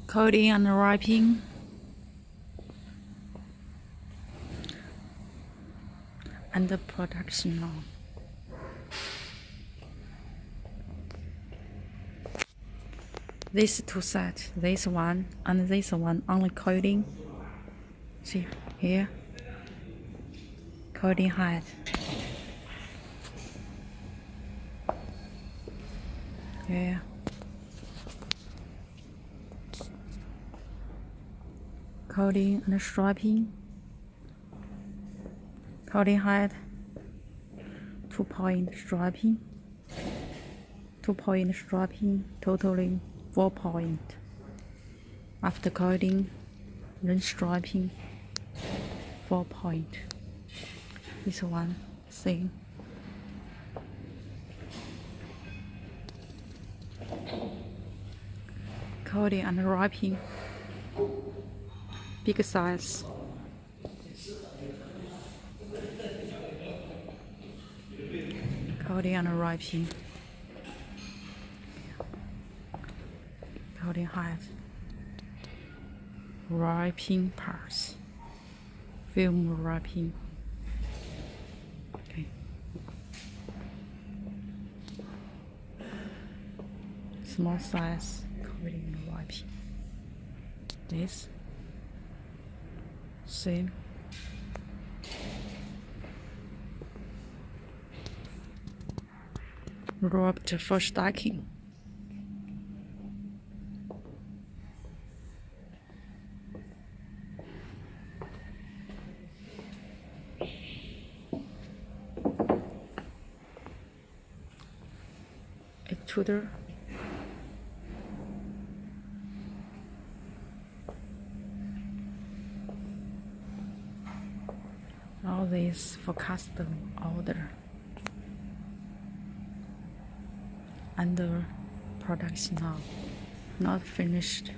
Coating and wrapping. And the production now. These two sets, this one and this one only coating. See here, coating height. Yeah. Coating and strapping. Coating height. 2-point strapping. 2-point strapping, totaling 4 point. After coating, then strapping, 4 point. This one, same. Coating and wrapping, big size. Coating and wrapping. Coating height. Wrapping parts. Film wrapping. Okay. Small size coating and wrapping. This. Same. Wrapped for stacking. Extruder. All this for custom order. Under production now, not finished.